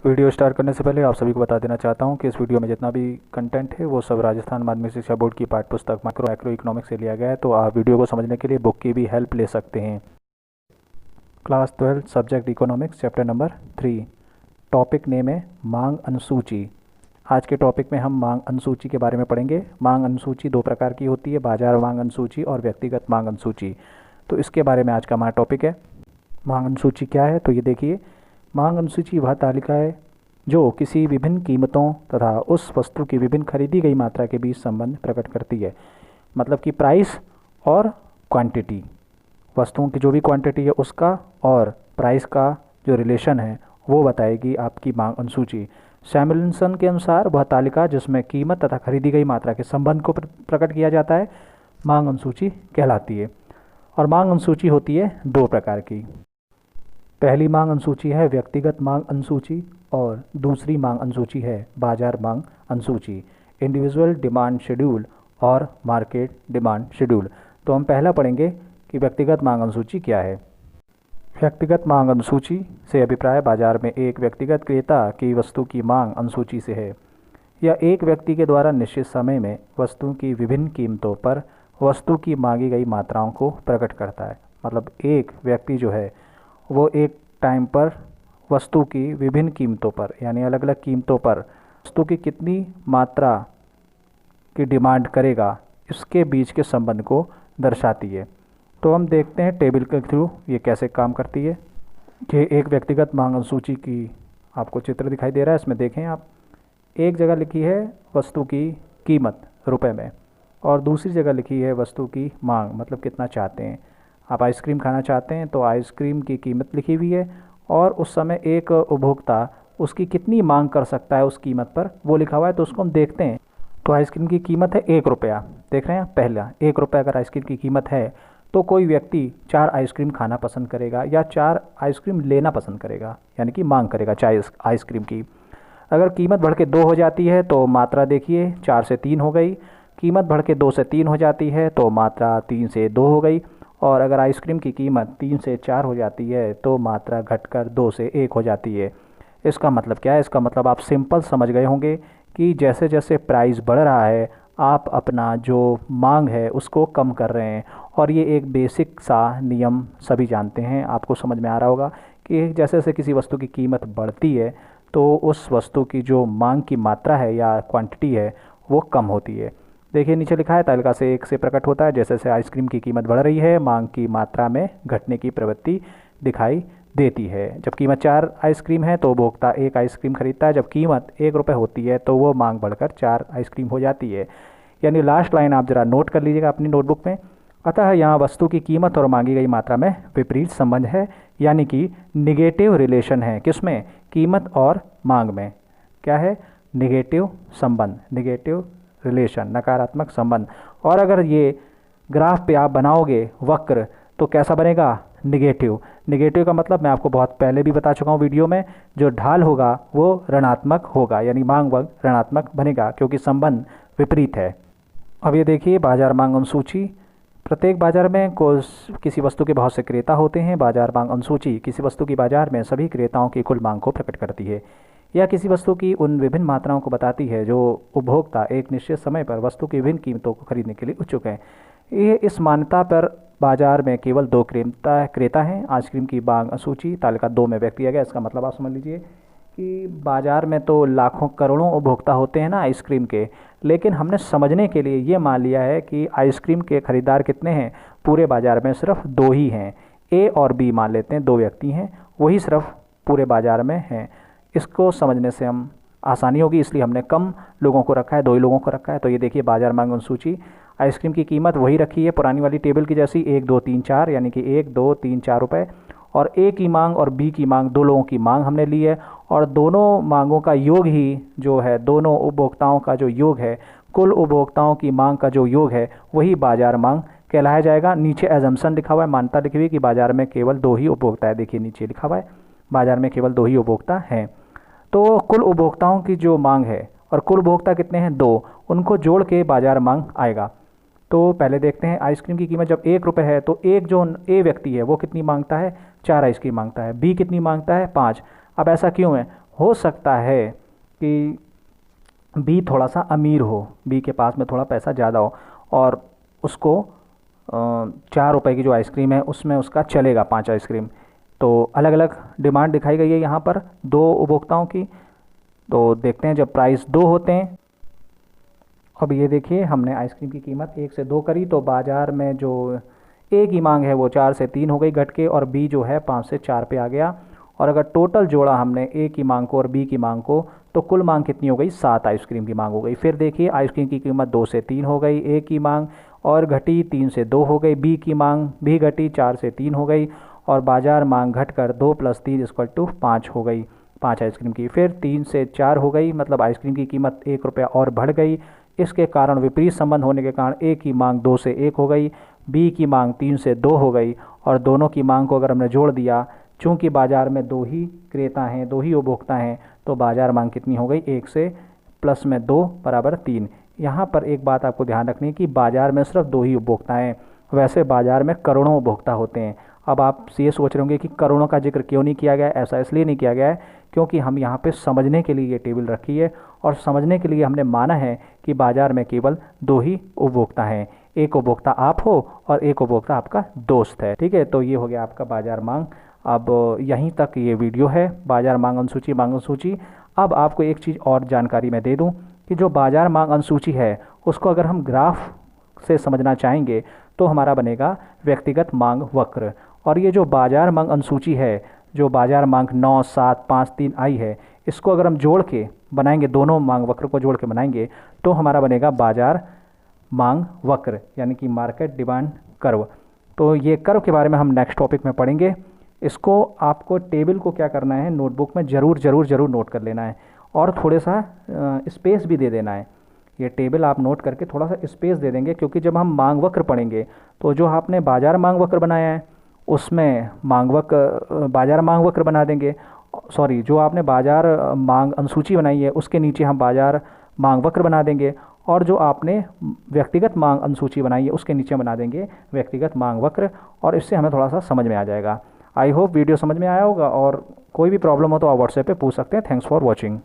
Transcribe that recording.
Video start करने से पहले आप सभी को बता देना चाहता हूं कि इस वीडियो में जितना भी कंटेंट है वो सब राजस्थान माध्यमिक शिक्षा बोर्ड की पाठ्य पुस्तक मैक्रो इकोनॉमिक्स से लिया गया है। तो आप वीडियो को समझने के लिए बुक की भी हेल्प ले सकते हैं। Class 12 subject economics chapter number 3। Topic name है मांग अनुसूची। आज के टॉपिक में हम मांग अनुसूची के बारे में पढ़ेंगे। मांग अनुसूची दो प्रकार की होती है, बाजार मांग अनुसूची और व्यक्तिगत मांग अनुसूची। तो इसके बारे में आज का हमारा टॉपिक है। मांग अनुसूची क्या है, तो ये देखिए, मांग अनुसूची वह तालिका है जो किसी विभिन्न कीमतों तथा उस वस्तु की विभिन्न खरीदी गई मात्रा के बीच संबंध प्रकट करती है। मतलब कि प्राइस और क्वांटिटी, वस्तुओं की जो भी क्वांटिटी है उसका और प्राइस का जो रिलेशन है वो बताएगी आपकी मांग अनुसूची। सैमुअल्सन के अनुसार वह तालिका जिसमें कीमत तथा खरीदी गई मात्रा के संबंध को प्रकट किया जाता है मांग अनुसूची कहलाती है। और मांग अनुसूची होती है दो प्रकार की। पहली मांग अनुसूची है व्यक्तिगत मांग अनुसूची और दूसरी मांग अनुसूची है बाजार मांग अनुसूची, इंडिविजुअल डिमांड शेड्यूल और मार्केट डिमांड शेड्यूल। तो हम पहला पढ़ेंगे कि व्यक्तिगत मांग अनुसूची क्या है। व्यक्तिगत मांग अनुसूची से अभिप्राय बाजार में एक व्यक्तिगत क्रेता की वस्तु की मांग अनुसूची से है। यह एक व्यक्ति के द्वारा निश्चित समय में वस्तु की विभिन्न कीमतों पर वस्तु की मांगी गई मात्राओं को प्रकट करता है। मतलब एक व्यक्ति जो है वो एक टाइम पर वस्तु की विभिन्न कीमतों पर, यानी अलग अलग कीमतों पर वस्तु की कितनी मात्रा की डिमांड करेगा, इसके बीच के संबंध को दर्शाती है। तो हम देखते हैं टेबल के थ्रू ये कैसे काम करती है। कि एक व्यक्तिगत मांग अनुसूची की आपको चित्र दिखाई दे रहा है। इसमें देखें आप, एक जगह लिखी है वस्तु की कीमत रुपए में और दूसरी जगह लिखी है वस्तु की मांग, मतलब कितना चाहते हैं। आप आइसक्रीम खाना चाहते हैं तो आइसक्रीम की कीमत लिखी हुई है और उस समय एक उपभोक्ता उसकी कितनी मांग कर सकता है उस कीमत पर वो लिखा हुआ है। तो उसको हम देखते हैं। तो आइसक्रीम की कीमत है 1 रुपया, देख रहे हैं। पहला 1 रुपया अगर आइसक्रीम की कीमत है तो कोई व्यक्ति 4 आइसक्रीम खाना पसंद करेगा या 4 आइसक्रीम लेना पसंद करेगा, यानी कि मांग करेगा 4 आइसक्रीम की। अगर कीमत बढ़ के 2 हो जाती है तो मात्रा देखिए 4 से 3 हो गई। कीमत बढ़ के 2 से 3 हो जाती है तो मात्रा 3 से 2 हो गई। और अगर आइसक्रीम की कीमत 3 से 4 हो जाती है तो मात्रा घटकर 2 से 1 हो जाती है। इसका मतलब क्या है? इसका मतलब आप सिंपल समझ गए होंगे कि जैसे जैसे प्राइस बढ़ रहा है आप अपना जो मांग है उसको कम कर रहे हैं। और ये एक बेसिक सा नियम सभी जानते हैं, आपको समझ में आ रहा होगा कि जैसे जैसे किसी वस्तु की कीमत बढ़ती है तो उस वस्तु की जो मांग की मात्रा है या क्वांटिटी है वो कम होती है। देखिए नीचे लिखा है तालिका से एक से प्रकट होता है जैसे जैसे आइसक्रीम की कीमत बढ़ रही है मांग की मात्रा में घटने की प्रवृत्ति दिखाई देती है। जब कीमत 4 आइसक्रीम है तो उपभोक्ता 1 आइसक्रीम खरीदता है। जब कीमत 1 रुपये होती है तो वो मांग बढ़कर 4 आइसक्रीम हो जाती है। यानी लास्ट लाइन आप ज़रा नोट कर लीजिएगा अपनी नोटबुक में। अतः यहाँ वस्तु की कीमत और मांगी गई मात्रा में विपरीत संबंध है, यानी कि निगेटिव रिलेशन है। किसमें? कीमत और मांग में क्या है? निगेटिव संबंध, निगेटिव रिलेशन, नकारात्मक संबंध। और अगर ये ग्राफ पे आप बनाओगे वक्र तो कैसा बनेगा? निगेटिव। निगेटिव का मतलब मैं आपको बहुत पहले भी बता चुका हूँ वीडियो में, जो ढाल होगा वो ऋणात्मक होगा, यानी मांग वर्ग ऋणात्मक बनेगा क्योंकि संबंध विपरीत है। अब ये देखिए बाजार मांग अनुसूची। प्रत्येक बाजार में किसी वस्तु के बहुत से क्रेता होते हैं। बाजार मांग अनुसूची किसी वस्तु की बाजार में सभी क्रेताओं की कुल मांग को प्रकट करती है। यह किसी वस्तु की उन विभिन्न मात्राओं को बताती है जो उपभोक्ता एक निश्चित समय पर वस्तु की विभिन्न कीमतों को खरीदने के लिए इच्छुक हैं। ये इस मान्यता पर बाजार में केवल 2 क्रेता हैं। आइसक्रीम की मांग अनुसूची तालिका 2 में व्यक्त किया गया। इसका मतलब आप समझ लीजिए कि बाजार में तो लाखों करोड़ों उपभोक्ता होते हैं ना आइसक्रीम के, लेकिन हमने समझने के लिए ये मान लिया है कि आइसक्रीम के खरीदार कितने हैं पूरे बाजार में? सिर्फ 2 ही हैं। ए और बी मान लेते हैं, 2 व्यक्ति हैं, वही सिर्फ पूरे बाजार में हैं। इसको समझने से हम आसानी होगी इसलिए हमने कम लोगों को रखा है, 2 ही लोगों को रखा है। तो ये देखिए बाजार मांग अनुसूची, आइसक्रीम की कीमत वही रखी है पुरानी वाली टेबल की जैसी 1 2 3 4, यानी कि 1 2 3 4 रुपये। और ए की मांग और बी की मांग, 2 लोगों की मांग हमने ली है और दोनों मांगों का योग ही जो है, दोनों उपभोक्ताओं का जो योग है, कुल उपभोक्ताओं की मांग का जो योग है वही बाजार मांग कहलाया जाएगा। नीचे एजम्पशन लिखा हुआ है, मान्यता लिखी हुई कि बाजार में केवल 2 ही उपभोक्ता है। देखिए नीचे लिखा हुआ है बाजार में केवल 2 ही उपभोक्ता हैं। तो कुल उपभोक्ताओं की जो मांग है और कुल उपभोक्ता कितने हैं? 2, उनको जोड़ के बाजार मांग आएगा। तो पहले देखते हैं आइसक्रीम की कीमत जब 1 रुपये है तो एक जो ए व्यक्ति है वो कितनी मांगता है? 4 आइसक्रीम मांगता है। बी कितनी मांगता है? 5। अब ऐसा क्यों है? हो सकता है कि बी थोड़ा सा अमीर हो, बी के पास में थोड़ा पैसा ज़्यादा हो और उसको 4 रुपए की जो आइसक्रीम है उसमें उसका चलेगा 5 आइसक्रीम। तो अलग अलग डिमांड दिखाई गई है यहाँ पर दो उपभोक्ताओं की। तो देखते हैं जब प्राइस 2 होते हैं। अब ये देखिए हमने आइसक्रीम की कीमत 1 से 2 करी तो बाज़ार में जो ए की मांग है वो 4 से 3 हो गई घट के, और बी जो है 5 से 4 पे आ गया। और अगर टोटल जोड़ा हमने ए की मांग को और बी की मांग को तो कुल मांग कितनी हो गई, 7 आइसक्रीम की मांग हो गई। फिर देखिए आइसक्रीम की कीमत 2 से 3 हो गई, ए की मांग और घटी 3 से 2 हो गई, बी की मांग भी घटी 4 से 3 हो गई, और बाज़ार मांग घटकर 2 + 3 = 5 हो गई 5 आइसक्रीम की। फिर 3 से 4 हो गई, मतलब आइसक्रीम की कीमत 1 रुपया और बढ़ गई। इसके कारण विपरीत संबंध होने के कारण ए की मांग 2 से 1 हो गई, बी की मांग 3 से 2 हो गई, और दोनों की मांग को अगर हमने जोड़ दिया, चूंकि बाज़ार में 2 ही क्रेता हैं, 2 ही उपभोक्ता हैं, तो बाज़ार मांग कितनी हो गई, 1 से प्लस में 2 बराबर 3। यहाँ पर एक बात आपको ध्यान रखनी है कि बाज़ार में सिर्फ 2 ही उपभोक्ता हैं, वैसे बाज़ार में करोड़ों उपभोक्ता होते हैं। अब आप ये सोच रहे होंगे कि करोड़ों का जिक्र क्यों नहीं किया गया है। ऐसा इसलिए नहीं किया गया है क्योंकि हम यहाँ पे समझने के लिए ये टेबल रखी है, और समझने के लिए हमने माना है कि बाज़ार में केवल 2 ही उपभोक्ता हैं, एक उपभोक्ता आप हो और एक उपभोक्ता आपका दोस्त है। ठीक है, तो ये हो गया आपका बाज़ार मांग। अब यहीं तक ये वीडियो है, बाज़ार मांग अनुसूची मांग अनुसूची। अब आपको एक चीज़ और जानकारी मैं दे दूं कि जो बाज़ार मांग अनुसूची है उसको अगर हम ग्राफ से समझना चाहेंगे तो हमारा बनेगा व्यक्तिगत मांग वक्र। और ये जो बाज़ार मांग अनुसूची है, जो बाज़ार मांग 9, 7, 5, 3 आई है, इसको अगर हम जोड़ के बनाएंगे, दोनों मांग वक्र को जोड़ के बनाएंगे तो हमारा बनेगा बाज़ार मांग वक्र, यानी कि मार्केट डिमांड कर्व। तो ये कर्व के बारे में हम नेक्स्ट टॉपिक में पढ़ेंगे। इसको आपको टेबल को क्या करना है, नोटबुक में ज़रूर ज़रूर ज़रूर नोट कर लेना है, और थोड़े सा स्पेस भी दे देना है। ये टेबल आप नोट करके थोड़ा सा स्पेस दे देंगे, क्योंकि जब हम मांग वक्र पढ़ेंगे तो जो आपने बाज़ार मांग वक्र बनाया है उसमें मांग वक्र बाज़ार मांग वक्र बना देंगे। सॉरी, जो आपने बाज़ार मांग अनुसूची बनाई है उसके नीचे हम बाज़ार मांग वक्र बना देंगे, और जो आपने व्यक्तिगत मांग अनुसूची बनाई है उसके नीचे बना देंगे व्यक्तिगत मांग वक्र, और इससे हमें थोड़ा सा समझ में आ जाएगा। आई होप वीडियो समझ में आया होगा, और कोई भी प्रॉब्लम हो तो आप व्हाट्सएप पे पूछ सकते हैं। Thanks for watching.